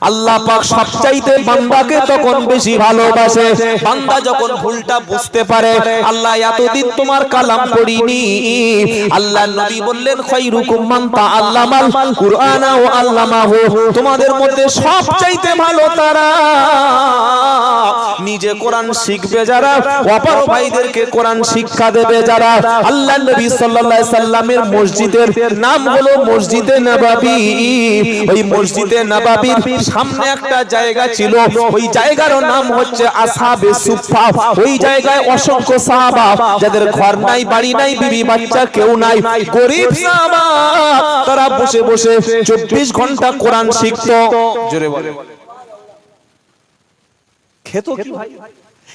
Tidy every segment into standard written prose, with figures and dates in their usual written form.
আল্লাহ পাক সবচাইতে বান্দাকে তখন বেশি ভালোবাসে। বান্দা যখন ভুলটা বুঝতে পারে, আল্লাহ এতদিন তোমার কালাম পড়িনি, আল্লাহ নবী বললেন খায়রুকুম মান তাআল্লামাল কুরআনা ওয়া আল্লামাহু, তোমাদের মধ্যে সবচাইতে ভালো তারা নিজে কোরআন শিখবে যারা, অপর ভাইদেরকে কোরআন শিক্ষা দেবে যারা। আল্লাহ নবী সাল্লাল্লাহু আলাইহি সাল্লামের মসজিদের নাম হলো মসজিদে নববী। ওই মসজিদে নববীর সামনে একটা জায়গা ছিল, ওই জায়গার নাম হচ্ছে আসহাবে সুফফা। ওই জায়গায় অসংখ্য সাহাবা, যাদের ঘর নাই, বাড়ি নাই, বিবি বাচ্চা কেউ নাই, গরীব সাহাবা, তারা বসে বসে 24 ঘন্টা কোরআন শিখতো। জোরে বলে খেত কি ভাই?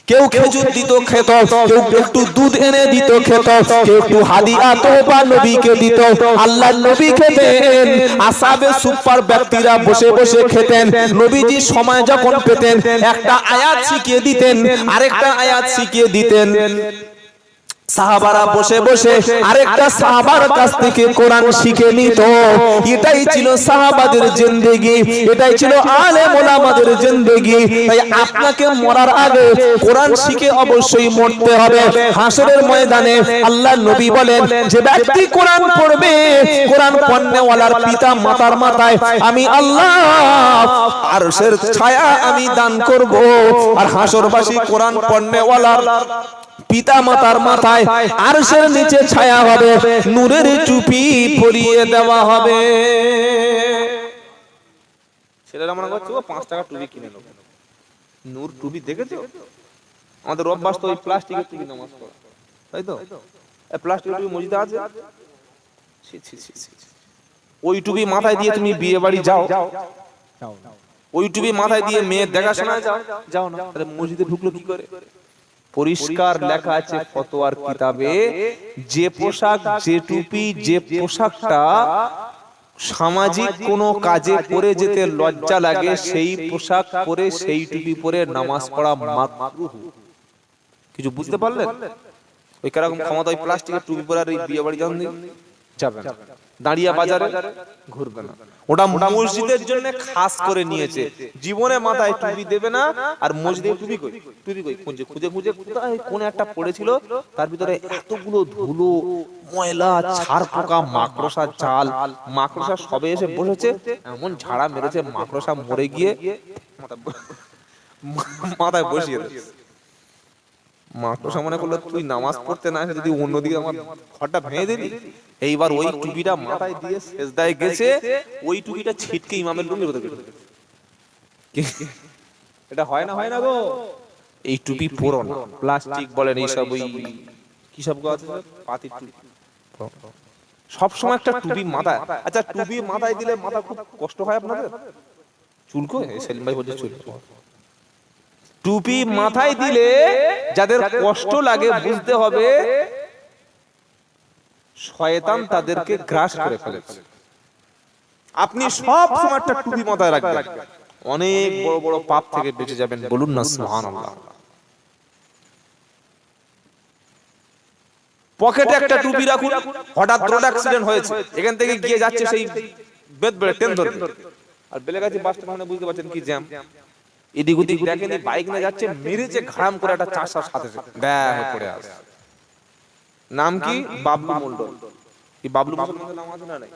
কেউ খেজুর দিত খেত, কেউ একটু দুধ এনে দিত খেত, কেউ একটু হাদিয়া তোবা নবীকে দিত। আল্লাহর নবী খেতেন, আসহাবে সুফফার ব্যক্তিরা বসে বসে খেতেন। নবীজি সময় যখন পেতেন একটা আয়াত শিখিয়ে দিতেন, আরেকটা আয়াত শিখিয়ে দিতেন। সাহাবারা বসে বসে আরেকটা সাহাবার কাছ থেকে কোরআন শিখে নিত। এটাই ছিল সাহাবাদের জিন্দেগি, এটাই ছিল আলেম ওলামাদের জিন্দেগি। তাই আপনাকে মরার আগে কোরআন শিখে অবশ্যই মরতে হবে। হাসরের ময়দানে আল্লাহর নবী বলেন, যে ব্যক্তি কোরআন পড়বে, কোরআন পড়নেওয়ালার পিতা মাতার মাথায় আমি আল্লাহ আরশের ছায়া আমি দান করব। আর হাসরবাসী কোরআন পড়নেওয়ালার পিতা মাতার মাথায় আরশের নিচে ছায়া হবে, নূরের টুপি পরিয়ে দেওয়া হবে। ছেলেরা মনে করছে ও 5 টাকা টুপি কিনে নেব, নূর টুপি দেখেছো? আমাদের অভ্যাস তো ওই প্লাস্টিকের টুপি নামাজ পড়া, তাই তো? এই প্লাস্টিকের টুপি মসজিদে আছে, ওই টুপি মাথায় দিয়ে তুমি বিয়ে বাড়ি যাও, ওই টুপি মাথায় দিয়ে মেয়ের দেখাশোনা যাও না, তাহলে মসজিদে ঢুকলো কি করে? পরিষ্কার লেখা আছে ফতোয়ার কিতাবে, যে পোশাক, যে টুপি, যে পোশাকটা সামাজিক কোনো কাজে পরে যেতে লজ্জা লাগে, সেই পোশাক পরে, সেই টুপি পরে নামাজ পড়া মাকরুহ। কিছু বুঝতে পারলেন? ওই কিরকম ক্ষমতা, ওই প্লাস্টিকের টুপি পরে আর এই বিয়ে বাড়ি যাবেন, দাঁড়িয়ে বাজারে ঘুরবে না। ওটা মসজিদের জন্য খাস করে নিয়েছে, জীবনে মাথায় টুপি দেবে না। আর মসজিদে টুপি কই, টুপি কই খুঁজে খুঁজে খুঁজে কোন একটা পড়েছিল, তার ভিতরে এতগুলো ধুলো, ময়লা, ছাড় পোকা, মাকড়সা জাল, মাকড়সা সবে এসে বসেছে, এমন ঝাড়া মেরেছে, মাকড়সা মরে গিয়ে মাথায় বসিয়ে দিয়েছে। মাকড়সা মনে করলো তুই নামাজ পড়তে না এসে যদি অন্যদিকে আমার ঘরটা ভেঙে দিলি। এইবার ওই টুপিটা মাথায় দিয়ে সেজদায় গেছে, ওই টুপিটা ছিটকে ইমামের লুঙ্গির ভিতরে গেছে। এটা হয় না, হয় না গো? এই টুপি পরো না, প্লাস্টিক বলেন এইসব, ওই কি সব গো আছে, পাতির টুপি। সব সময় একটা টুপি মাথায়, আচ্ছা টুপি মাথায় দিলে মাথা খুব কষ্ট হয় আপনাদের? চুলকো? সেলিম ভাই বলছে চুলকো। টুপি মাথায় দিলে যাদের কষ্ট লাগে বুঝতে হবে শয়তান তাদেরকে গ্রাস করে ফেলেছে। আপনি সব সময় একটা টুপি মাথায় রাখবেন, অনেক বড় বড় পাপ থেকে বেঁচে যাবেন। বলুন না সুবহানাল্লাহ। পকেটে একটা টুপি রাখুন, হঠাৎ রোড অ্যাক্সিডেন্ট হয়েছে, এখান থেকে গিয়ে যাচ্ছে সেই বেদবেড়ে ট্রেন ধরতে, আর বেলেগাছি বাস স্ট্যান্ড বুঝতে পারছেন কি জ্যাম, এদিক ওদিক দেখেনি, বাইক নিয়ে যাচ্ছে, মেরেছে ঘাম করে একটা চাষার সাথে ব্যাগ পড়ে আসে। নাম কি? বাবলু মন্ডল। কি বাবলু মুসলমানের নাম আছে না? নাই।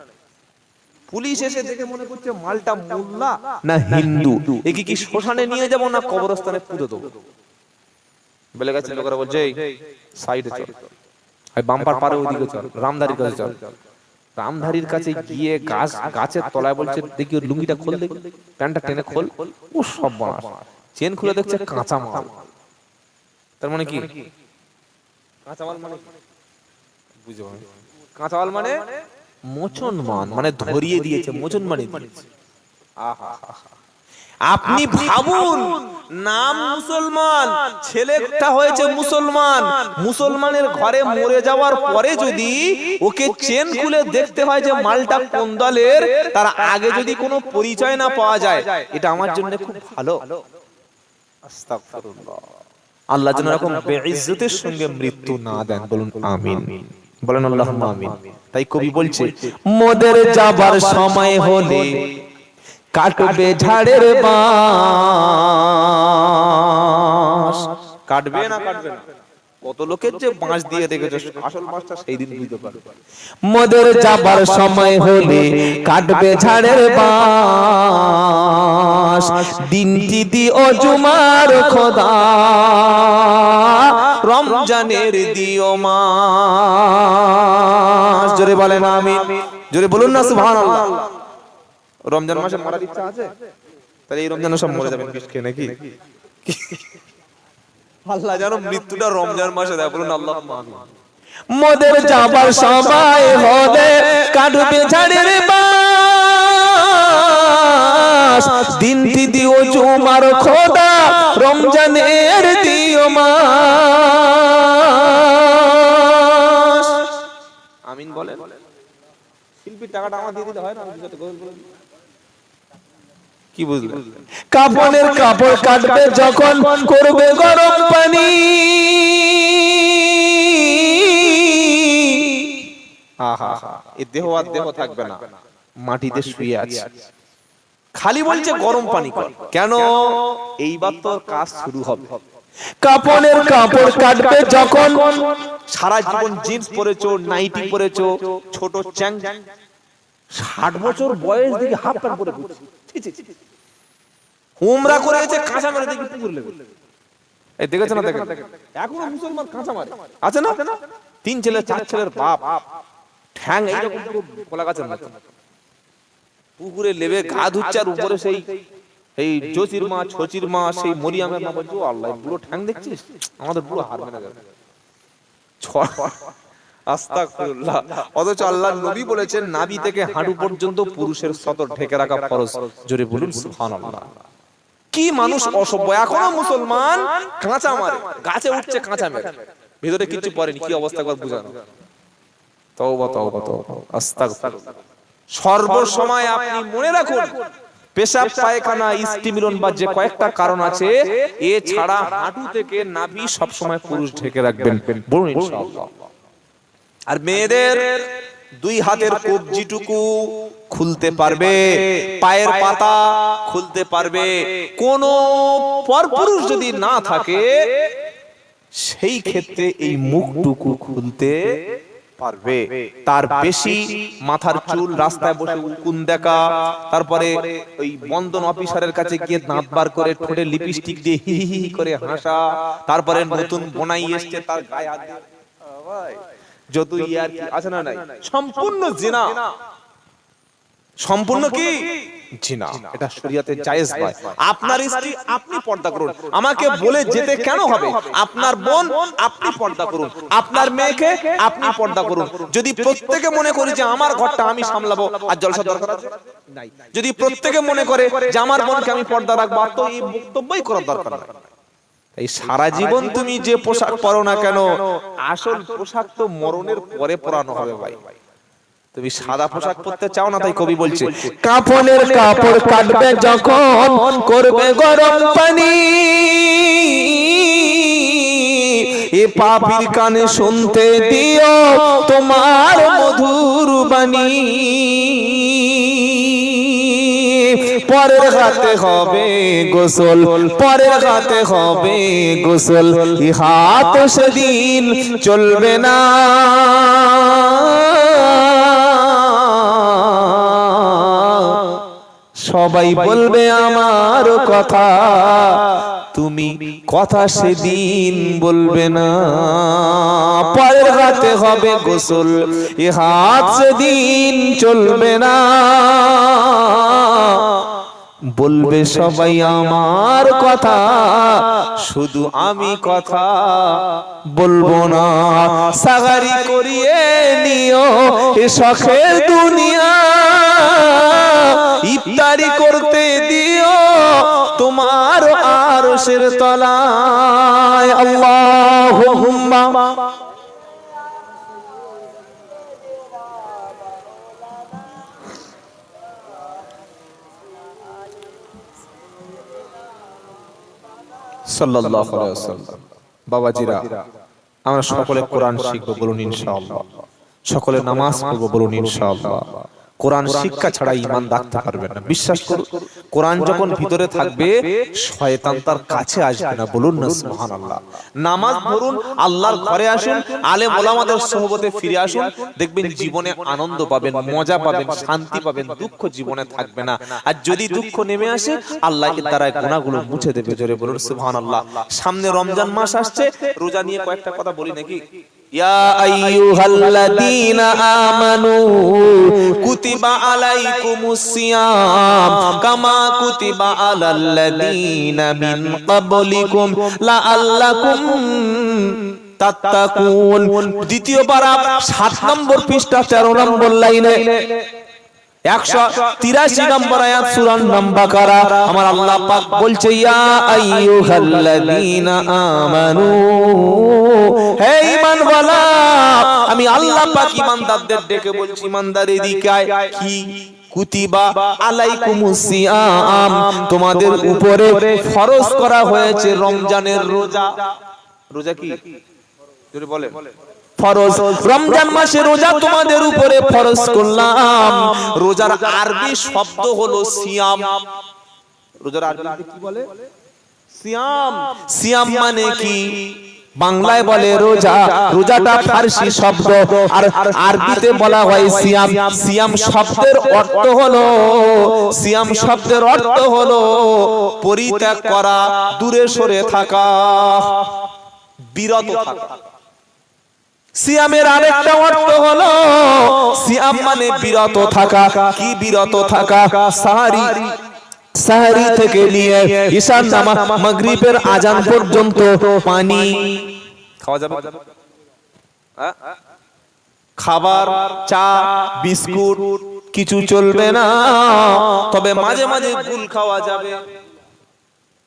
পুলিশ এসে দেখে মনে করছে মালটা মোল্লা না হিন্দু, একে কি শ্মশানে নিয়ে যাব না কবরস্থানে পুঁতে দেবো। বেলেগাছি লোকেরা বলছে এই সাইডে চল, আর বাম্পার পারে ওইদিকে চল, রামধারীর কাছে চল। রামধারীর কাছে গিয়ে গাছের তলায় বলছে দেখি ওর লুঙ্গিটা খোল, দেখি প্যান্টটা টেনে খোল। ও সব বানাস, চেন খুলে দেখছে কাঁচা মাল। তার মানে কি কাঁচা মাল? মানে বুঝতে পারো, কাঁচা মাল মানে মুসলমান, মানে ধরিয়ে দিয়েছে, মুসলমানই দিয়েছে। আহা, আপনি ভাবুন, নাম মুসলমান, ছেলেটা হয়েছে মুসলমান, মুসলমানের ঘরে মরে যাওয়ার পরে যদি ওকে চেন খুলে দেখতে হয় যে মালটা কোন দলের, তার আগে যদি কোনো পরিচয় না পাওয়া যায়, এটা আমার জন্য খুব ভালো। আস্তাগফিরুল্লাহ। আল্লাহ যেন এরকম বেইজ্জতের সঙ্গে মৃত্যু না দেন। বলুন আমিন, বলেন আল্লাহুম্মা আমিন। তাই কবি বলছে, মোদের যাবার সময় হলে কাটবে ঝাড়ের বাঁশ। কাটবে না কাটবে না, কত লোকের যে বাঁশ দিয়ে রেখেছে, আসল বাঁশটা সেই দিন বুঝতে পারবে। মোদের যাবার সময় হলে কাটবে ঝাড়ের বাঁশ, দিনটি দিও জুমার খোদা, রমজানের দিও মাস। জোরে বলেন আমিন, জোরে বলুন না সুবহানাল্লাহ। রমজান মাসে মরার ইচ্ছা আছে? তাহলে এই রমজানে সব মরে যাবেন বিষ খেয়ে নাকি? আল্লাহ যেন মৃত্যুটা রমজান মাসে দেয়, বলুন আল্লাহুম্মা আমিন। মোদের যাবার সময় হলে কাটবে ঝাড়ের বাঁশ, দিনটি দিও জুমার খোদা, রমজানের দিও মাস। আমিন বলেন। শিল্পীর টাকাটা আমার দিয়ে দিলে হয় না? কি বুঝলেন? কাফনের কাপড় কাটবে যখন করবে গরম পানি, এই দেহ আর দেহ থাকবে না, মাটিতে শুয়ে আছে। খালি বলছে গরম পানি কর, কেন? এইবার তোর কাজ শুরু হবে। কাফনের কাপড় কাটবে যখন, সারা জীবন জিন্স পরেছো, নাইটি পরেছো, ছোট চ্যাং, 60 বছর বয়স দিকে হাফ প্যান্ট পরে ঘুরছে। উমরা করেছে, কাঁচা মেরে দেখি পুকুর লেগে। এই দেখেছ না? দেখেন এখনো মুসলমান কাঁচা মারে, আছে না? 3 ছেলে 4 ছেলের বাপ, ঠ্যাং এইরকম কোলা গাছের মতো, পুকুরে লেবে গা ধুচ্ছে, আর উপরে সেই জোচির মা, ছচির মা, সেই মরিয়ামের মা বলছে, ও আল্লাহ, বুড়ো ঠ্যাং দেখছিস? আমাদের বুড়ো হার মেনে যাবে। আস্তাগফিরুল্লাহ। অথচ আল্লাহর নবী বলেছেন, নাভি থেকে হাঁটু পর্যন্ত পুরুষের সতর ঢেকে রাখা ফরজ। জোরে বলুন সুবহানাল্লাহ। কি মানুষ অসভ্য, এখনো মুসলমান কাঁচা মারে, গাছে উঠছে কাঁচা মেরে, ভিতরে কিছু পড়েনি। কি অবস্থা একবার বুঝানো। তওবা তওবা তওবা, আস্তাগফিরুল্লাহ। সর্বসময় আপনি মনে রাখুন, পেশাব পায়খানা স্ত্রী মিলন বা যে কয়েকটা কারণ আছে, এছাড়া হাঁটু থেকে নাভি সবসময় পুরুষ ঢেকে রাখবেন, বলুন ইনশাআল্লাহ। আর মেয়েদের 2 হাতের কবজিটুকু খুলতে পারবে, পায়ের পাতা খুলতে পারবে। কোন পরপুরুষ যদি না থাকে, সেই ক্ষেত্রে এই মুখটুকু খুলতে পারবে। তার বেশি মাথার চুল, রাস্তায় বসে উকুন দেখা, তারপরে ওই বন্ধন অফিসারের কাছে গিয়ে দাঁত বার করে ঠোঁটে লিপস্টিক দিয়ে হি হি হি করে হাসা, তারপরে নতুন বোনাই এসছে তার গায়ে হাত দিয়ে, ভাই যত ইয়ার কি আছে না নাই, সম্পূর্ণ জিনা, সম্পূর্ণ কি জিনা। এটা শরীয়তে জায়েজ নয়। আপনার স্ত্রী আপনি পর্দা করুন, আমাকে বলে যেতে কেন হবে? আপনার বোন আপনি পর্দা করুন, আপনার মেয়েকে আপনি পর্দা করুন। যদি প্রত্যেকে মনে করি যে আমার ঘরটা আমি সামলাবো, আর জলসা দরকার আছে নাই। যদি প্রত্যেকে মনে করে যে আমার বোনকে আমি পর্দা রাখবো, তো এই বক্তব্যই করার দরকার নাই। এই সারা জীবন তুমি যে পোশাক পরো না কেন, আসল পোশাক তো মরণের পরে পরানো হবে ভাই। তুমি সাদা পোশাক পরতে চাও না, তাই কবি বলছে, কাফনের কাপড় কাটবে যখন করবে গরম পানি, এ পাপীর কানে শুনতে দিও তোমার মধুর বাণী, পরের হাতে হবে গোসল, পরের হাতে হবে গোসল, এই হাত সেদিন চলবে না। সবাই বলবে আমার কথা, তুমি কথা সেদিন বলবে না। পরের হাতে হবে গোসল, এ হাত সেদিন চলবে না। বলবে সবাই আমার কথা, শুধু আমি কথা বলবো না। সাগারি করিয়ে নিও এ শখের দুনিয়া, ইফতারি করতে দিও তোমার আরশের তলায়। আল্লাহুম্মা সাল্লাল্লাহু আলাইহি ওয়াসাল্লাম। বাবাজিরা, আমরা সকলে কোরআন শিখবো, বলুন ইনশাআল্লাহ। সকলে নামাজ পড়বো, বলুন ইনশাআল্লাহ। কোরআন শিক্ষা ছাড়া ঈমান রাখতে পারবে না। বিশ্বাস করুন, কোরআন যখন ভিতরে থাকবে শয়তান তার কাছে আসবে না। বলুন না সুবহানাল্লাহ। নামাজ ধরুন, আল্লাহর ঘরে আসুন, আলেম ওলামাদের সোহবতে ফিরে আসুন, দেখবেন জীবনে আনন্দ পাবেন, মজা পাবেন, শান্তি পাবেন, দুঃখ জীবনে থাকবে না। আর যদি দুঃখ নেমে আসে, আল্লাহ এর দ্বারা গুনাহগুলো মুছে দেবে। জোরে বলুন সুবহানাল্লাহ। সামনে রমজান মাস আসছে, রোজা নিয়ে কয়েকটা কথা বলি নাকি? ইয়া আইয়ুহাল্লাযীনা আমানু কুতিবা আলাইকুমুস সিয়াম কামা কুতিবা আলাল্লাযীনা মিন ক্বাবলিকুম লাআল্লাকুম তাত্তাকুন। দ্বিতীয় পারা 7 নম্বর পৃষ্ঠা 13 নম্বর লাইনে 183 নম্বর আয়াত সূরা আন-বাকারা। আমার আল্লাহ পাক বলছে ইয়া আইয়ুহাল্লাযীনা আমানু, হে ঈমানওয়ালা, আমি আল্লাহ পাক ঈমানদারদের ডেকে বলছি, ঈমানদার এদিকে আয়। কি? কুতিবা আলাইকুমুস সিয়াম, তোমাদের উপরে ফরজ করা হয়েছে রমজানের রোজা। রোজা কি? জোরে বলেন। ফরজ। রমজান মাসে রোজা তোমাদের উপরে ফরজ করলাম। রোজার আরবি শব্দ হলো সিয়াম। রোজার আরবিতে কি বলে? সিয়াম। সিয়াম মানে কি? বাংলায় বলে রোজা, রোজাটা ফারসি শব্দ, আর আরবিতে বলা হয় সিয়াম। সিয়াম শব্দের অর্থ হলো, সিয়াম শব্দের অর্থ হলো পরিত্যাগ করা, দূরে সরে থাকা, বিরত থাকা। সিয়ামের আরেকটা অর্থ হলো, সিয়াম মানে বিরত থাকা। কি বিরত থাকা? সাহারি থেকে নিয়ে ঈশার নামাজ মাগরিবের আজান পর্যন্ত পানি খাওয়া যাবে, খাবার, চা, বিস্কুট কিছু চলবে না। তবে মাঝে মাঝে কুল খাওয়া যাবে।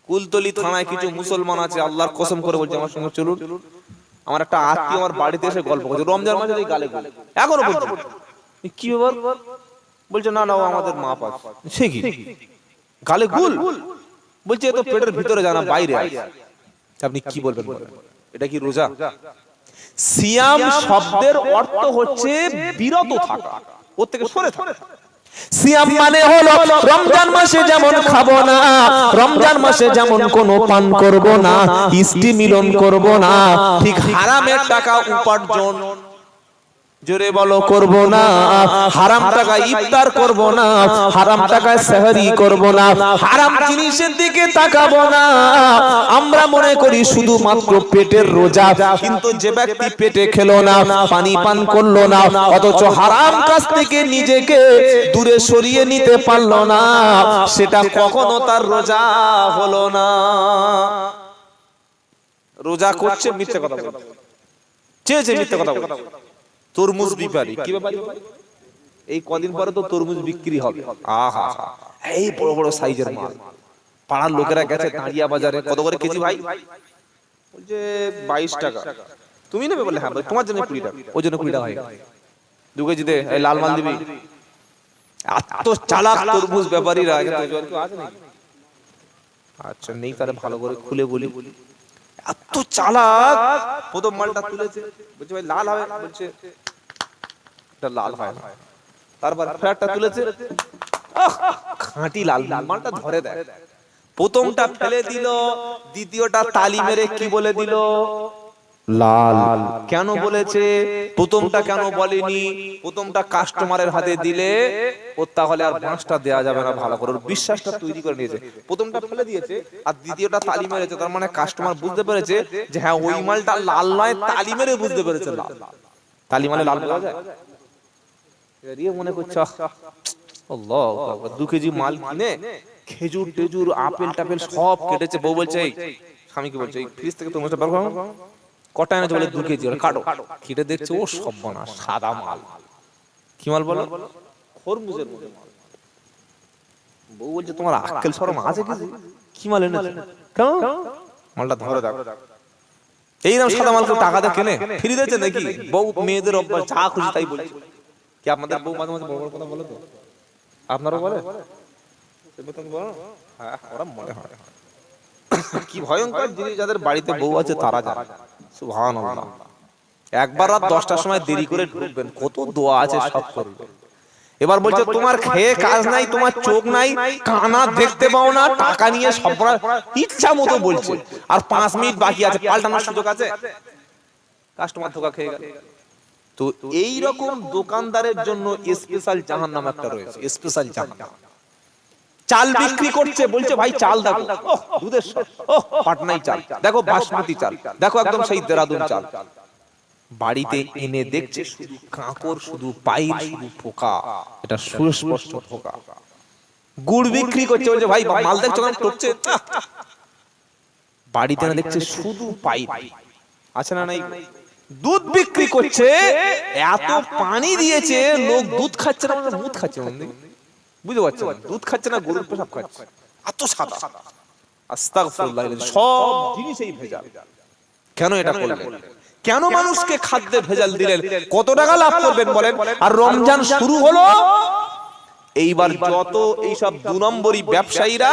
কুলতলি থানায় কিছু মুসলমান আছে, আল্লাহর কসম করে বলছে, আমার সঙ্গে চলুন। আমার একটা আত্মীয় আমার বাড়িতে এসে গল্প করছে, রমজান মাসে এই গালে গালে এখনো বলছে। কি ব্যাপার? বলছে না না, ও আমাদের মা পাস। সে কি গালে গুল? বলছে এ তো পেটের ভিতরে জানা, বাইরে আছে। আপনি কি বলবেন? এটা কি রোজা? সিয়াম শব্দের অর্থ হচ্ছে বিরত থাকা, ওর থেকে সরে থাকা। সিয়াম মানে হলো রমজান মাসে যেমন খাবো না, রমজান মাসে যেমন কোনো পান করব না, ইষ্টি মিলন করব না, ঠিক হারামের টাকা উপার্জন, জোরে বলো, করব না। হারাম টাকা ইফতার করব না, হারাম টাকায় সেহরি করব না, হারাম জিনিসের দিকে তাকাবো না। আমরা মনে করি শুধুমাত্র পেটের রোজা, কিন্তু যে ব্যক্তি পেটে খেলো না, পানি পান করলো না, অথচ হারাম কাজ থেকে নিজেকে দূরে সরিয়ে নিতে পারলো না, সেটা কখনো তার রোজা হলো না। রোজা করছে, মিথ্যে কথা বলছে, চেয়েছে মিথ্যে কথা বলছে। তরমুজ ব্যাপারী, কি ব্যাপারী? এই কদিন পরে তো তরমুজ বিক্রি হবে। আহা, এই বড় বড় সাইজের মাল। পাড়ার লোকেরা গেছে দাঁড়িয়া বাজারে, কত করে কেজি ভাই? বলছে 22 টাকা। তুমি নেবে? বলে হ্যাঁ। তোমার জন্য 20 টাকা, ওই জন্য 20 টাকা হয়। 2 কেজি দে, এই লাল মাল দিবি। এত চালাক তরমুজ ব্যাপারীরা। আচ্ছা নেই, তাহলে ভালো করে খুলে বলি। এত চালাক, প্রথম মালটা তুলেছে, বলছে ভাই লাল হবে, বলছে এটা লাল হয় না। তারপর ফেরটা তুলেছে, খাঁটি লাল, মালটা ধরে দেয়। প্রথমটা ফেলে দিল, দ্বিতীয়টা তালি মেরে কি বলে দিল? লাল। কেন বলেছে? প্রথমটা কেন বলেনি? প্রথমটা কাস্টমারের হাতে দিলে ও তাহলে আর বাঁশটা দেয়া যাবে না, ভালো করে বিশ্বাসটা তৈরি করে নিয়েছে। প্রথমটা ফেলে দিয়েছে আর দ্বিতীয়টা তালি মেরেছে, তার মানে কাস্টমার বুঝতে পেরেছে যে হ্যাঁ ওই মালটা লাল নয়, তালি মেরে বুঝতে পেরেছে লাল। তালি মানে লাল বোঝা যায়। এরিয়ে মনে করছে আল্লাহ, 2 কেজি মাল কিনে খেজুর টেজুর আপেল টাপেল সব কেটেছে। বউ বলছে, স্বামীকে বলছে এই ফ্রিজ থেকে তরমুজটা বার করো। কটা এনেছে? বলে 2 কেজি। কাটো। কেটে দেখছে ও সর্বনাশ, সাদা মাল। কি মাল বলো? খরমুজের মতো মাল। বউ বলছে তোমার আক্কেল শরম আছে কিছু? কি মাল এনেছে? কেন? মালটা ধরে দাও। এইরকম সাদা মালকে টাকা দিয়ে কেনে? ফ্রি দিয়েছে নাকি? বউ মেয়েদের অভ্যাস, যা খুশি তাই বলছে। কি আপনাদের বউ মাঝে মাঝে বড় বড় কথা বলে? তো আপনারও বলে? হ্যাঁ, ওরা মনে হয়। কি ভয়ঙ্কর জিনিস যাদের বাড়িতে বউ আছে তারা জানে। সুবহানাল্লাহ। একবার রাত 10টার সময় দেরি করে ঢুকবেন, কত দোয়া আছে সব করবেন। এবার বলছে তোমার খেয়ে কাজ নাই, তোমার চোখ নাই, কানা দেখতে পাও না, টাকা নিয়ে সব ইচ্ছা মতো বলছে, আর 5 মিনিট বাকি আছে, পাল্টানোর সুযোগ আছে? কাস্টমার ধোকা খেয়ে গেল। তো এই রকম দোকানদারের জন্য স্পেশাল জাহান্নাম একটা রয়েছে, স্পেশাল জাহান্নাম। চাল বিক্রি করছে, বলছে ভাই চাল দেখো, ওহ দুধের স্বাদ, ওহ পাটনাই চাল, দেখো বাসমতি চাল, দেখো একদম সেই দেরাদুন চাল। বাড়িতে এনে দেখছে শুধু কাঁকড়, শুধু পাইপ, শুধু পোকা, এটা সুস্পষ্ট পোকা। গুড় বিক্রি করছে, বলছে ভাই মাল দেখছো কেমন টপছে, বাড়িতে না দেখছে শুধু পাইপ, আছে না নাই? দুধ বিক্রি করছে, এত পানি দিয়েছে, লোক দুধ খাচ্ছে না, দুধ খাচ্ছে না, বুঝতে পারছেন? দুধ খাচ্ছে না, গরুর পেশাব খাচ্ছে, এত সাদা। আস্তাগফিরুল্লাহ, সব জিনিসই ভেজাল। কেন এটা করলেন? কেন মানুষকে খাদ্যে ভেজাল দিলেন? কত টাকা লাভ করবেন বলেন? আর রমজান শুরু হলো, এইবার যত এইসব 2 নম্বরী ব্যবসায়ীরা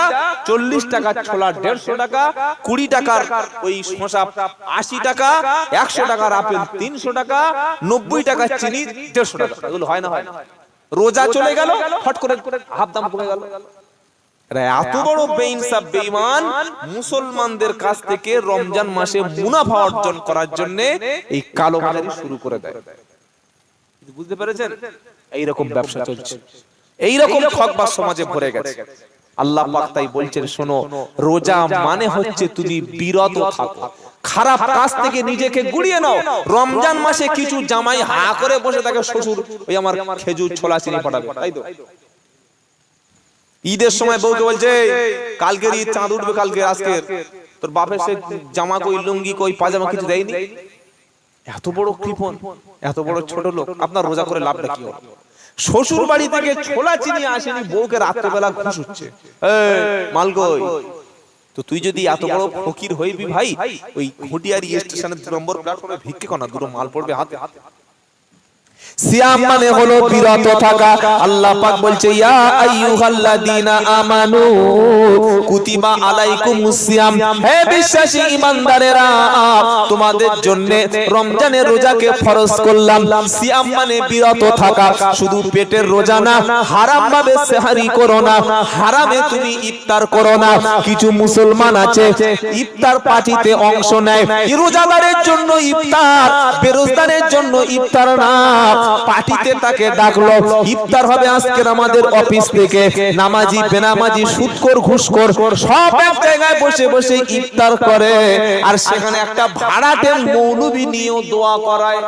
40 টাকা ছোলা 150 টাকা, 20 টাকার ওই শসা 80 টাকা, 100 টাকার আপেল 300 টাকা, 90 টাকার চিনি 150 টাকা, এগুলো হয় না? হয় না? রোজা চলে গেল, ফট করে হাফ দাম কমে গেল। এত বড় বেইনসাফ বেঈমান মুসলমানদের কাছ থেকে রমজান মাসে মুনাফা অর্জন করার জন্য এই কালোবাজারি শুরু করে দেয়। বুঝতে পেরেছেন? এইরকম ব্যবসা চলছে, এইরকম ঠকবাজ সমাজে ভরে গেছে। আল্লাহ পাক তাই বলছেন, শোনো, রোজা মানে হচ্ছে তুমি বিরত থাকো, খারাপ কাজ থেকে নিজেকে গুড়িয়ে নাও। রমজান মাসে কিছু জামাই হা করে বসে থাকে, শ্বশুর ওই আমার খেজুর ছোলা চিনি পাঠাবে, তাই তো? ঈদের সময় বউকে বলছে কালকের ঈদ, চাঁদ উঠবে কালকে, আজকে তোর বাপের সে জামা কই, লুঙ্গি কই, পাজামা কিছু দেয়নি। এত বড় কৃপণ, এত বড় ছোট লোক, আপনার রোজা করে লাভটা কি হলো? শ্বশুর বাড়ি থেকে ছোলা চিনি আসেনি, বউকে রাত্রেবেলা ঘুষ হচ্ছে, মাল কই। তো তুই যদি এত বড় ফকির হইবি ভাই, ওই ঘটিয়ারি স্টেশনের 2 নম্বর প্ল্যাটফর্মে ভিক্ষে কর না, দুটো মাল পড়বে হাতে। সিয়াম মানে হলো বিরত থাকা। আল্লাহ পাক বলছে, ইয়া আইয়ুহাল্লাযীনা আমানু কুতিবা আলাইকুমুস সিয়াম, হে বিশ্বাসী ঈমানদারেরা, তোমাদের জন্য রমজানের রোজাকে ফরজ করলাম। সিয়াম মানে বিরত থাকা, শুধু পেটের রোজা না, হারাম ভাবে সেহরি করো না, হারামে তুমি ইফতার করো না। কিছু মুসলমান আছে ইফতার পার্টিতে অংশ নেয়, রোজাদারের জন্য ইফতার, বেরোজদারের জন্য ইফতার না, পার্টিতে তাকে ডাকলো, ইফতার হবে আজকের আমাদের অফিস থেকে, নামাজি বেনামাজি সুদখোর ঘুষখোর সব এক জায়গায় বসে বসে ইফতার করে, আর সেখানে একটা ভাড়াটে মৌলবি নিয়ে দোয়া করায়,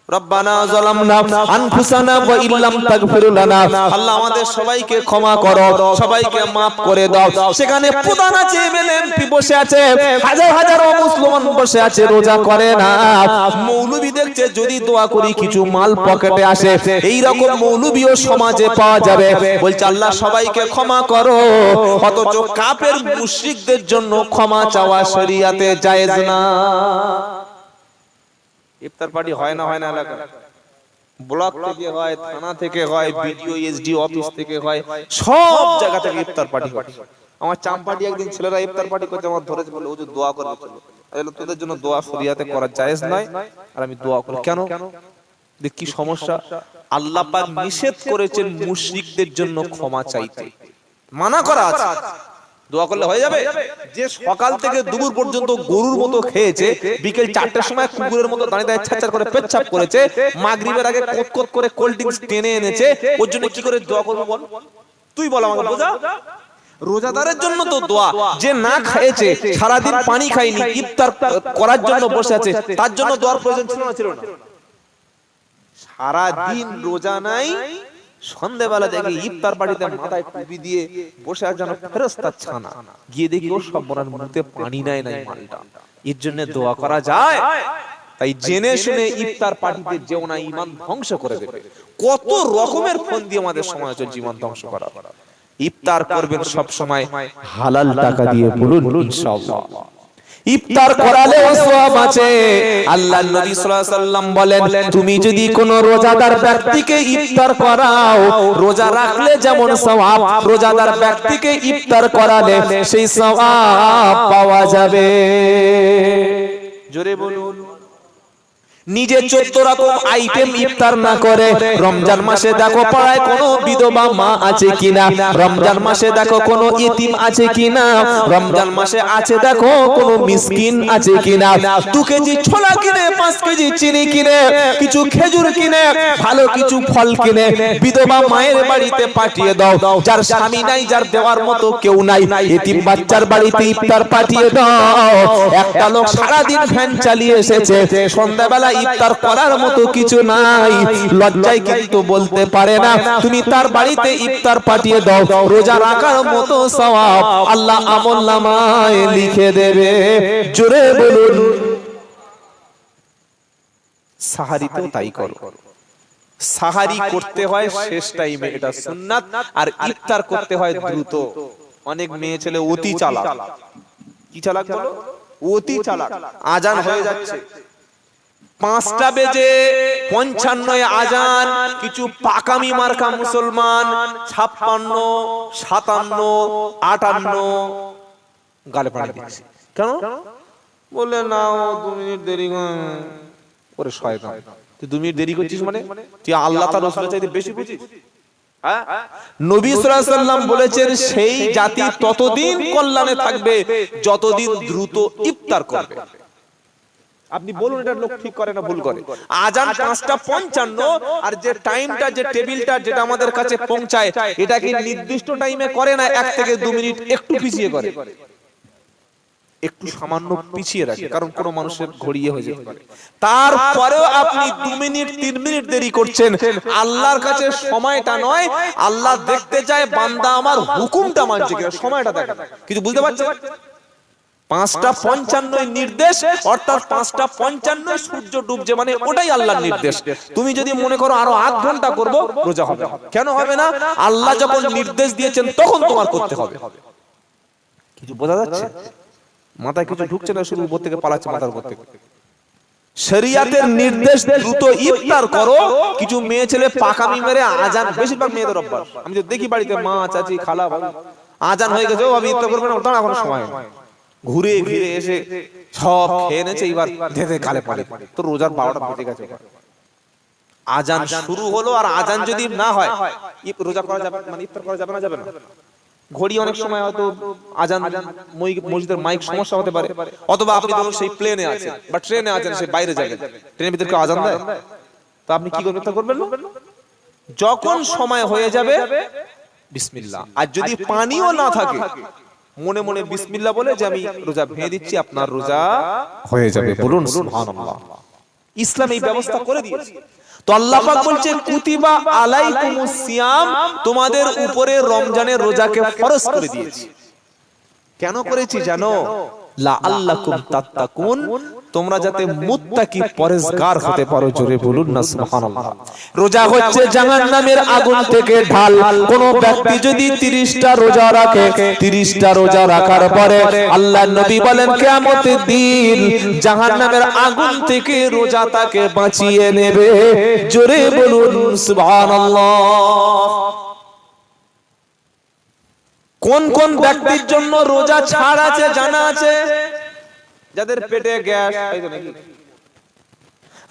রব্বানা যালামনা আনফুসানা ওয়া ইল্লাম তাগফির লানা, আল্লাহ আমাদের সবাইকে ক্ষমা করো, সবাইকে maaf করে দাও। সেখানে প্রধান আছে, এমএলএমপি বসে আছে, হাজার হাজার মুসলমান বসে আছে, রোজা করে না। মৌলবি দেখছে যদি দোয়া করি কিছু মাল পকেটে আসে, এই রকম মৌলবিও সমাজে পাওয়া যাবে। বলছে আল্লাহ সবাইকে ক্ষমা করো, অথচ কাফের মুশরিকদের জন্য ক্ষমা চাওয়া শরীয়তে জায়েজ না। ইফতার পার্টি হয় না? হয় না? এলাকা ব্লক থেকে হয়, থানা থেকে হয়, বিডিও এসডি অফিস থেকে হয়, সব জায়গা থেকে ইফতার পার্টি হয়। আমার চাম্পাটি একদিন ছেলেরা ইফতার পার্টি করতে আমার ধরেছে, বলে হুজুর দোয়া করবে, চলো তোদের জন্য দোয়া শরিয়াতে করা জায়েজ নয়, আর আমি দোয়া করি। কেন? কি সমস্যা? আল্লাহ পাক নিষেধ করেছেন মুশরিকদের জন্য ক্ষমা চাইতে, মানা করা আছে। দোয়া করলে হয়ে যাবে? যে সকাল থেকে দুপুর পর্যন্ত গরুর মতো খেয়েছে, বিকেল 4টার সময় কুকুরের মতো দাঁড়িয়ে দাঁড়িয়ে ছাচ্চার করে পেচ্ছাপ করেছে, মাগরিবের আগে কোত করে কোল্ড ড্রিঙ্কস টেনে এনেছে, ওর জন্য কি করে দোয়া করবো বল? তুই বল আমাকে, বোঝা। রোজাদারের জন্য তো দোয়া, যে না খেয়েছে, সারাদিন পানি খায়নি, ইফতার করার জন্য বসে আছে, তার জন্য দোয়ার প্রয়োজন ছিল না? ছিল না? সারাদিন রোজা নাই, সন্ধ্যাবেলা দেখি ইফতার পার্টিতে মাথায় টুপি দিয়ে বসে আছে যেন ফেরেশতার ছানা, গিয়ে দেখি ও সব বনার মুখে পানি নাই মালটা। এর জন্য দোয়া করা যায়? তাই জেনে শুনে ইফতার পার্টিতে যেও না, ঈমান ধ্বংস করে দেবে। কত রকমের ফোন দিয়ে আমাদের সমাজ চলছে ঈমান ধ্বংস করা। ইফতার করবেন সব সময় হালাল টাকা দিয়ে, বলুন ইনশাআল্লাহ। ইফতার করালেও সওয়াব আছে। আল্লাহর নবী সাল্লাল্লাহু আলাইহি ওয়াসাল্লাম বলেন, তুমি যদি কোন রোজাদার ব্যক্তিকে ইফতার করাও, রোজা রাখলে যেমন সওয়াব, রোজাদার ব্যক্তিকে ইফতার করালে সেই সওয়াব পাওয়া যাবে। জোরে বলুন। নিজে 14 রকম আইটেম ইফতার না করে রমজান মাসে দেখো পাড়ায় কোনো বিধবা মা আছে কিনা, রমজান মাসে দেখো কোনো ইতিম আছে কিনা, রমজান মাসে আছে দেখো কোনো মিসকিন আছে কিনা। 2 কেজি ছোলা কিনে, 5 কেজি চিনি কিনে, কিছু খেজুর কিনে, ভালো কিছু ফল কিনে বিধবা মায়ের বাড়িতে পাঠিয়ে দাও। যার স্বামী নাই, যার দেওয়ার মতো কেউ নাই, ইতিম বাচ্চার বাড়িতে ইফতার পাঠিয়ে দাও। একটা লোক সারা দিন ভ্যান চালিয়ে এসেছে, সন্ধ্যাবেলা ইফতার করার মতো কিছু নাই, লজ্জায় কিন্তু বলতে পারে না, তুমি তার বাড়িতে ইফতার পাঠিয়ে দাও। রোজা রাখার মতো সওয়াব আল্লাহ আমলনামায় লিখে দেবে। জোরে বলুন। সাহারিতেও তাই করো। সাহারি করতে হয় শেষ টাইমে, এটা সুন্নাত, আর ইফতার করতে হয় দ্রুত। অনেক মেয়ে ছেলে অতি চালাক। কি চালাক বলো? অতি চালাক। আজান হয়ে যাচ্ছে, 5টা বেজে 55 আজান, কিছু পাকামি মার্কা মুসলমান 56, 57, 58 গালে পানি দিচ্ছে। কেন? বলে না 2 মিনিট দেরি করে। শয়তান, তুই 2 মিনিট দেরি করছিস মানে তুই আল্লাহ তাআলা রাসূলের চাইতে বেশি বুঝিস? হ্যাঁ, নবী সাল্লাল্লাহু আলাইহি ওয়াসাল্লাম বলেছেন সেই জাতি ততদিন কল্যাণে থাকবে যতদিন দ্রুত ইফতার করবে। আপনি বলুন এটা লোক ঠিক করে না ভুল করে? আজান 5টা 55, আর যে টাইমটা, যে টেবিলটা যেটা আমাদের কাছে পৌঁছায়, এটা কি নির্দিষ্ট টাইমে করে না 1 থেকে 2 মিনিট একটু পিছিয়ে করে? একটু সামান্য পিছিয়ে রাখে, কারণ কোন মানুষের ঘড়িয়ে হয়ে যেতে পারে। তারপরেও আপনি 2 মিনিট 3 মিনিট দেরি করছেন। আল্লাহর কাছে সময়টা নয়, আল্লাহ দেখতে চায় বান্দা আমার হুকুমটা মানছে কিনা, সময়টা দেখে। কিছু বুঝতে পারছেন? 5টা 55 নির্দেশ, অর্থাৎ 5টা 55 সূর্য ডুবছে, মানে ওটাই আল্লাহর নির্দেশ। তুমি যদি মনে করো আরো 8 ঘন্টা করব, রোজা হবে না। কেন হবে না? আল্লাহ যখন নির্দেশ দিয়েছেন তখন তোমার করতে হবে। কিছু বোঝা যাচ্ছে? মাথায় কিছু ঢুকছে না, শুরু উপর থেকে পালাচ্ছে মাথার উপর থেকে। শরিয়াতের নির্দেশ দ্রুত ইফতার করো। কিছু মেয়ে ছেলে পাকামি মেরে আজান, বেশিরভাগ মেয়েদের অভ্যাস, আমি তো দেখি বাড়িতে মা চাচি খালা ভাই, আজান হয়ে গেছে, ও আমি ইফতার করব না, ওটা এখনো সময় নেই। ঘুরে ঘিরে এসে সব খেয়ে নেছে, এবার ধেধে গালে পানি। তো রোজার 12টা বেজে গেছে, আজান শুরু হলো, আর আজান যদি না হয় রোজা করা যাবে, মানে ইফতার করা যাবে না। যাবে না। ঘড়ি অনেক সময় হয়তো আজান, মসজিদের মাইক সমস্যা হতে পারে, অথবা আপনি ধরুন সেই প্লেনে আছেন বা ট্রেনে আছেন, সেই বাইরে যাবেন, ট্রেনের ভিতরে কেউ আজান দেয়, তো আপনি কি করবেন? ইফতার করবেন না। যখন সময় হয়ে যাবে বিসমিল্লাহ। আর যদি পানিও না থাকে, মনে মনে বিসমিল্লাহ বলে যে আমি রোজা ভেঙে দিচ্ছি, আপনার রোজা হয়ে যাবে। বলুন সুবহানাল্লাহ। ইসলাম এই ব্যবস্থা করে দিয়েছে। তো আল্লাহ পাক বলছে কুতিবা আলাইকুমুস সিয়াম, তোমাদের উপরে রমজানের রোজাকে ফরজ করে দিয়েছি। কেন করেছি জানো? লাআল্লাকুম তাত্তাকুন, তোমরা যাতে মুত্তাকি পরেজগার হতে পারো। জোরে বলুন না সুবহানাল্লাহ। রোজা হচ্ছে জাহান্নামের আগুন থেকে ঢাল। কোন ব্যক্তি যদি 30টা রোজা রাখে, 30টা রোজা রাখার পরে আল্লাহর নবী বলেন কিয়ামতের দিন জাহান্নামের আগুন থেকে রোজা তাকে বাঁচিয়ে নেবে। জোরে বলুন সুবহানাল্লাহ। কোন কোন ব্যক্তির জন্য রোজা ছাড় আছে জানা আছে? যাদের পেটে গ্যাস।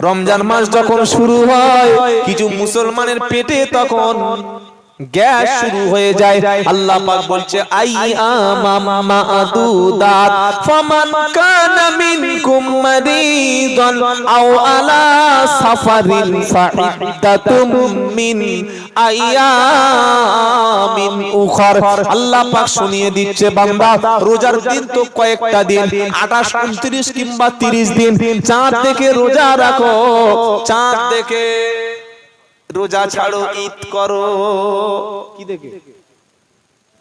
রমজান মাস যখন শুরু হয়, কিছু মুসলমানের পেটে তখন গ্যাস শুরু হয়ে যায়। আল্লাহ পাক বলছে আইয়ামাম মা'দুদাত, ফামান কানা মিনকুম মারিদান আও আলা সাফারিন ফাইদ্দাতুম মিন আইয়ামিন উখর। আল্লাহ পাক শুনিয়ে দিচ্ছে বান্দা, রোজার দিন তো কয়েকটা দিন, 28, 29 কিংবা 30 দিন, চাঁদ দেখে রোজা রাখো, চাঁদ দেখে রোজা ছাড়ো, ঈদ করো। কি দেখে?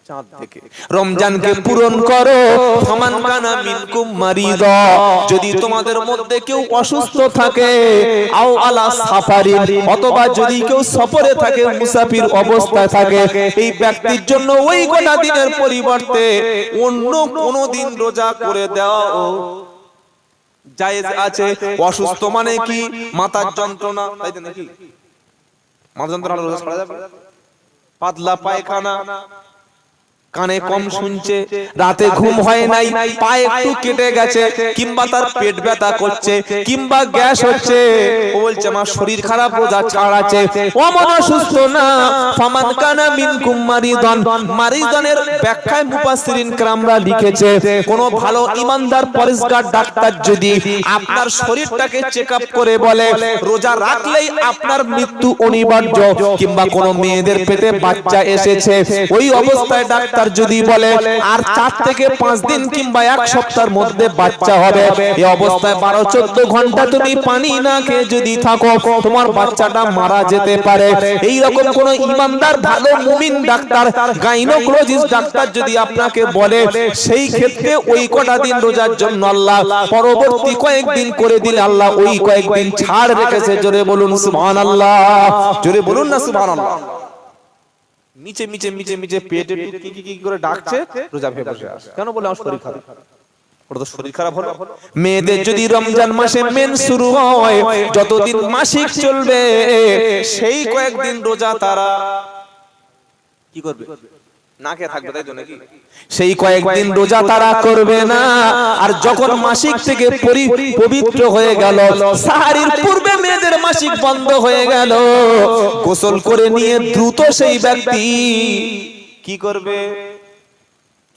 চাঁদ দেখে। রমজানকে পূরণ করো। ফামান কানা মিনকুম মারিদা, যদি তোমাদের মধ্যে কেউ অসুস্থ থাকে, আও আলা সাফারিন, অথবা যদি কেউ সফরে থাকে, মুসাফির অবস্থায় থাকে, এই ব্যক্তির জন্য ওই গোটা দিনের পরিবর্তে অন্য কোন দিন রোজা করে দাও, জায়েজ আছে। অসুস্থ মানে কি? মাথার যন্ত্রণা, তাই তো নাকি? মাথা যন্ত্রণা রোজা ছাড়া যাবে? পাতলা পায়খানা, কানে কম শুনছে, রাতে ঘুম হয় নাই, পায়ে একটু কেটে গেছে, কিংবা তার পেট ব্যথা করছে, কিংবা গ্যাস হচ্ছে, ও বলছে আমার শরীর খারাপ, রোজা ছাড়াচ্ছে। ও মনে সুস্থ না, ফামান কানা মিনকুম মারিদান, মারিদানের ব্যাখ্যায় মুফাসসিরিন কেরামরা লিখেছে, কোন ভালো ইমানদার পরেশগার ডাক্তার যদি আপনার শরীরটাকে চেকআপ করে বলে রোজা রাখলেই আপনার মৃত্যু অনিবার্য, কিংবা কোন মেয়েদের পেটে বাচ্চা এসেছে, ওই অবস্থায় ডাক্তার যদি বলে আর 4 থেকে 5 দিন কিংবা 1 সপ্তাহের মধ্যে বাচ্চা হবে, এই অবস্থায় 12-14 ঘন্টা তুমি পানি না খেয়ে যদি থাকো তোমার বাচ্চাটা মারা যেতে পারে। এই রকম কোন ইমানদার ভালো মুমিন ডাক্তার, গাইনোকোলজিস্ট ডাক্তার যদি আপনাকে বলে, সেই ক্ষেত্রে ওই কটা দিন রোজার জন্য আল্লাহ পরবর্তী কয়েকদিন করে দিলে আল্লাহ ওই কয়েকদিন ছাড় রেখেছে। জোরে বলুন সুবহানাল্লাহ, জোরে বলুন না সুবহানাল্লাহ। নিচে নিচে নিচে নিচে পেটে কি করে ডাকছে, রোজা ভেঙে বসে আসে। কেন বলে আমার শরীর খারাপ? ওর তো শরীর খারাপ হলো। মেয়েদের যদি রমজান মাসে মেন শুরু হয়, যতদিন মাসিক চলবে সেই কয়েকদিন রোজা তারা কি করবে? না খেয়ে থাকবে, তাই তো নাকি? সেই কয়েকদিন রোজা তারা করবে না। আর যখন মাসিক থেকে পবিত্র হয়ে গেল, সাহারির পূর্বে মেয়েদের মাসিক বন্ধ হয়ে গেল, গোসল করে নিয়ে দ্রুত সেই ব্যক্তি কি করবে?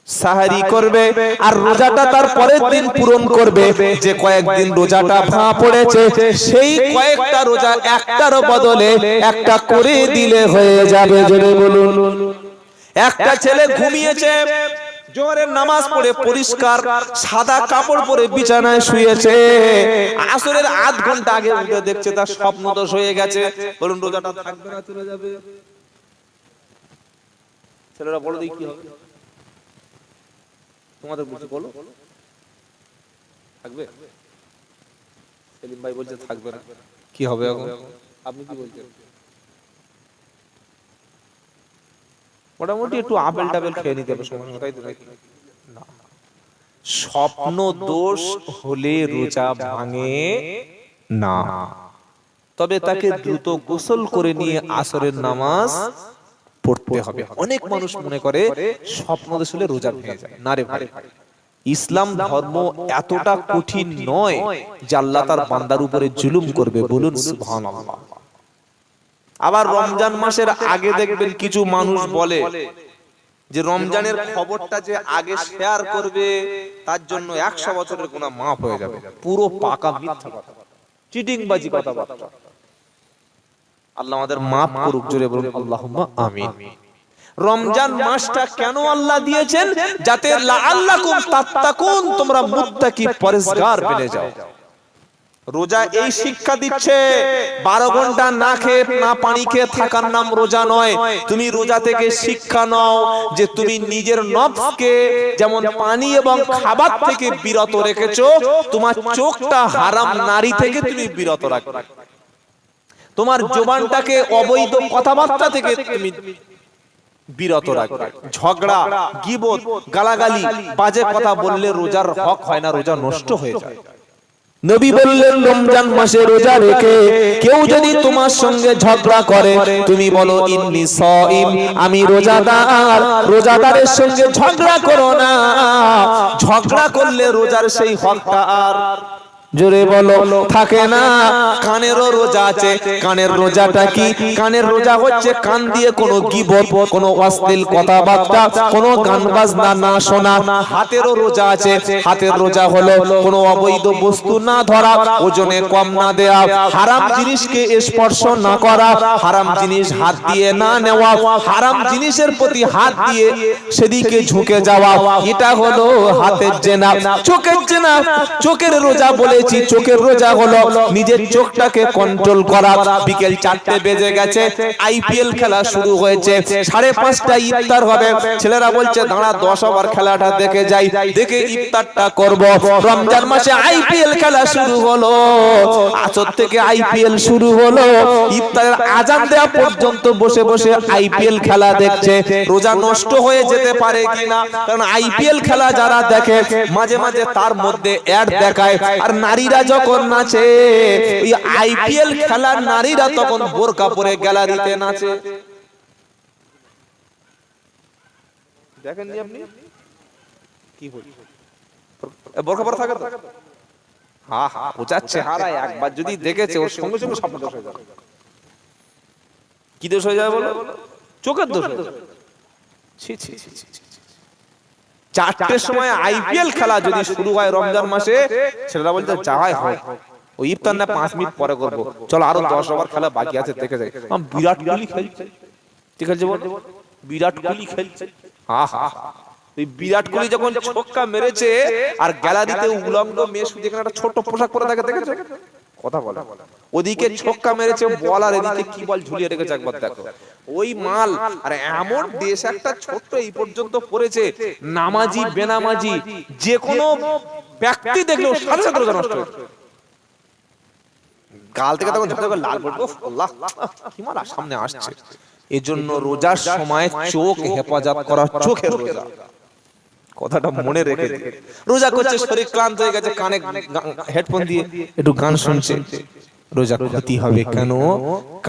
সাহারি করবে, আর রোজাটা তার পরের দিন পূরণ করবে। যে কয়েকদিন রোজাটা ভাঙা পড়েছে সেই কয়েকটা রোজা একটার বদলে একটা করে দিলে হয়ে যাবে। জোরে বলুন। একটা ছেলে ঘুমিয়েছে, জোহরের নামাজ পড়ে পরিষ্কার সাদা কাপড় পরে বিছানায় শুয়েছে, আসরের আধ ঘন্টা আগে উঠে দেখছে তার স্বপ্ন দোষ হয়ে গেছে। বলুন রোজাটা থাকবে না চলে যাবে? ছেলেরা বলো দেখি কি হবে? তোমাদের বুঝে বলো, থাকবে? সেলিম ভাই বলছে থাকবে না, কি হবে এখন? আপনি কি বলছেন? মোটামুটি একটু আপেল টাপেল খেয়ে নিতে হবে সময়, তাই তো নাকি? না, স্বপ্ন দোষ হলে রোজা ভাঙে না, তবে তাকে দ্রুত গোসল করে নিয়ে আসরের নামাজ পড়তে হবে। অনেক মানুষ মনে করে স্বপ্ন দোষ হলে রোজা ভেঙে যায়। না রে ভাই, ইসলাম ধর্ম এতটা কঠিন নয় যে আল্লাহ তার বান্দার উপরে জুলুম করবে। বলুন সুবহানাল্লাহ। আবার রমজান মাসের আগে দেখবেন কিছু মানুষ বলে যে রমজানের খবরটা যে আগে শেয়ার করবে তার জন্য 100 বছরের গুনাহ মাফ হয়ে যাবে। পুরো পাকা মিথ্যা কথা, চিটিংবাজি কথাবার্তা। আল্লাহ আমাদের মাফ করুক। জোরে বলুন আল্লাহুম্মা আমিন। রমজান মাসটা কেন আল্লাহ দিয়েছেন? যাতে লাআল্লাকুম তাত্তাকুন, তোমরা মুত্তাকি পরেশগার বনে যাও। রোজা এই শিক্ষা দিচ্ছে 12 ঘন্টা না খেয়ে না পানি খেয়ে থাকার নাম রোজা নয়। তুমি রোজা থেকে শিক্ষা নাও যে তুমি নিজের নফসকে যেমন পানি এবং খাবার থেকে বিরত রেখেছো, তোমার চোখটা হারাম নারী থেকে তুমি বিরত রাখবে, তোমার জবানটাকে অবৈধ কথাবার্তা থেকে তুমি বিরত রাখবে। ঝগড়া, গীবত, গালাগালি, বাজে কথা বললে রোজার হক হয় না, রোজা নষ্ট হয়ে যায়। নবী বললেন রমজান মাসে রোজা রেখে কেউ যদি তোমার সঙ্গে ঝগড়া করে, তুমি বলো ইন্নী সাইম, আমি রোজাদার। রোজাদারের সঙ্গে ঝগড়া করো না, ঝগড়া করলে রোজার সেই হকটা আর জোরে বলো থাকে না। কানেরও রোজা আছে। কানের রোজাটা কি? কানের রোজা হচ্ছে কান দিয়ে কোনো গীবত, কোনো অশ্লীল কথাবার্তা, কোনো গান বাজনা না শোনা। হাতেরও রোজা আছে। হাতের রোজা হলো কোনো অবৈধ বস্তু না ধরা, ওজনে কম না দেয়া, হারাম জিনিসকে স্পর্শ না করা, হারাম জিনিস হাত দিয়ে না নেওয়া, হারাম জিনিসের প্রতি হাত দিয়ে সেদিকে ঝুঁকে যাওয়া, এটা হলো হাতের জেনা। চোখের জেনা, চোখের রোজা বলে চোখের রোজা হলো নিজের চোখটাকে কন্ট্রোল করা। বিকেল 4টে বেজে গেছে, আইপিএল খেলা শুরু হয়েছে, 5:30টায় ইফতার হবে। ছেলেরা বলছে দাঁড়া 10 ওভার খেলাটা দেখে যাই, দেখে ইফতারটা করব। রমজান মাসে আইপিএল খেলা শুরু হলো, আসর থেকে আইপিএল শুরু হলো, ইফতারের আজান দেওয়া পর্যন্ত বসে বসে আইপিএল খেলা দেখছে। রোজা নষ্ট হয়ে যেতে পারে কিনা? কারণ আইপিএল খেলা যারা দেখে মাঝে মাঝে তার মধ্যে অ্যাড দেখায়, আর নারীরা যখন নাচে, ওই আইপিএল খেলার নারীরা তখন বোরকা পরে গ্যালারিতে নাচে। দেখেননি আপনি কি বলছে বোরখা পরা থাকে তো হ্যাঁ হ্যাঁ ওটা চেহারা একবার যদি দেখেছে ওর সঙ্গে সঙ্গে স্বপ্ন দোষ হয়ে যাবে কি দোষ হয়ে যাবে বলো চোখের দোষ হয়ে যাবে ছি ছি ছি ছি 4টের সময় আইপিএল খেলা যদি শুরু হয় রমজান মাসে ছেলেরা বলতে যাওয়াই হয় ওই ইফতার না 5 মিনিট পরে করব চলো আরো 10 ওভার খেলা বাকি আছে দেখে যাই বিরাট কোহলি খেলছে ঠিক আছে বল বিরাট কোহলি খেলছে হ্যাঁ হ্যাঁ এই বিরাট কোহলি যখন ছক্কা মেরেছে আর গ্যালারিতে উলঙ্গ মেসি যেখানে একটা ছোট পোশাক পরে থাকে দেখেছো কথা বলে ওদিকে ছক্কা মেরেছে বল আর এদিকে কি বল ঝুলিয়ে রেখেছে একবার দেখো ওই মাল আর এমন দেশ একটা ছোট্ট এই পর্যন্ত পড়েছে নামাজি বেনামাজি যে কোনো ব্যক্তি দেখলেও সাথে সাথে রোজা নষ্ট হয়ে গাল থেকে তখন ঝাঁটা করে লাল পড়বে আল্লাহ কি মাল সামনে আসছে এজন্য রোজার সময় চোখ হেফাজত করা চোখের রোজা কথাটা মনে রেখে রোজা করছে শরীর ক্লান্ত হয়ে গেছে কানে হেডফোন দিয়ে একটু গান শুনছে রোজা ক্ষতি হবে কেন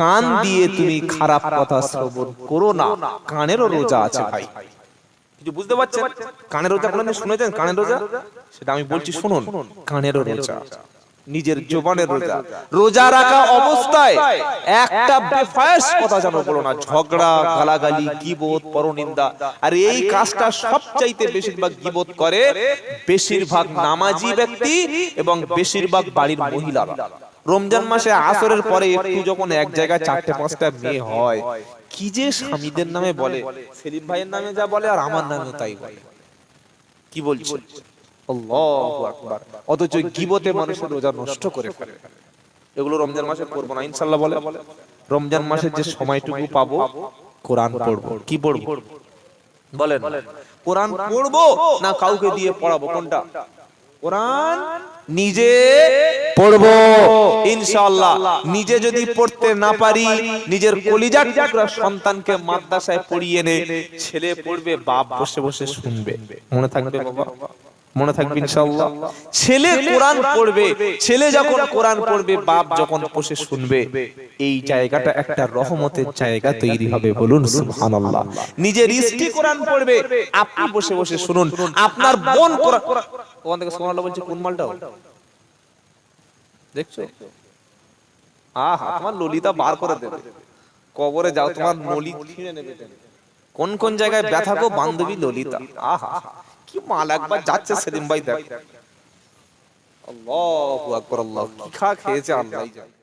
কান দিয়ে তুমি খারাপ কথা শ্রবণ করো না কানেরও রোজা আছে ভাই কিছু বুঝতে পারছেন কানের রোজা কোনদিন শুনেছেন কানের রোজা সেটা আমি বলছি শুনুন কানেরও রোজা নিজের জবানের রোজা রোজা রাখা অবস্থায় একটা বেফায়েস কথা জানো বলো না ঝগড়া গালাগালি গীবত পরনিন্দা আর এই কাজটা সবচাইতে বেশিরভাগ গীবত করে বেশিরভাগ নামাজি ব্যক্তি এবং বেশিরভাগ বাড়ির মহিলারা রমজান মাসে আসরের পরে একটু যখন এক জায়গায় 4টে 5টা মেয়ে হয় কি যে স্বামীদের নামে বলে সেলিম ভাইয়ের নামে যা বলে আর আমার নামেও তাই বলে কি বলছে আল্লাহু আকবার অথচ গীবতে মানুষের রোজা নষ্ট করে ফেলে এগুলো রমজান মাসে করব না ইনশাআল্লাহ বলে রমজান মাসের যে সময়টুকু পাবো কোরআন পড়ব কি পড়ব বলেন কোরআন পড়ব না কাউকে দিয়ে পড়াবো কোনটা কোরআন নিজে পড়ব ইনশাআল্লাহ নিজে যদি পড়তে না পারি নিজের কলিজার টুকরা সন্তানকে মাদ্রাসায় পড়িয়ে নে ছেলে পড়বে বাপ বসে বসে শুনবে মনে থাকবে বাবা মনে থাকবে ইনশাআল্লাহ ছেলে কোরআন পড়বে ছেলে যখন কোরআন পড়বে বাপ যখন বসে শুনবে এই জায়গাটা একটা রহমতের জায়গা তৈরি হবে বলুন সুবহানাল্লাহ নিজের স্ত্রী কোরআন পড়বে আপনি বসে বসে শুনুন আপনার বোন কোরআন ওখান থেকে সুবহানাল্লাহ বলছে কোন মালটা দেখছো আহা তোমার ললিতা বার করে দেবে কবরে যাও তোমার নলি ছিঁড়ে নেবে কোন কোন জায়গায় ব্যথা গো বান্ধবী ললিতা আহা কি মাল একবার যাচ্ছে সেলিম ভাই দেখ আল্লাহু আকবার আল্লাহ কি খা খেয়েছে আল্লাহই জানে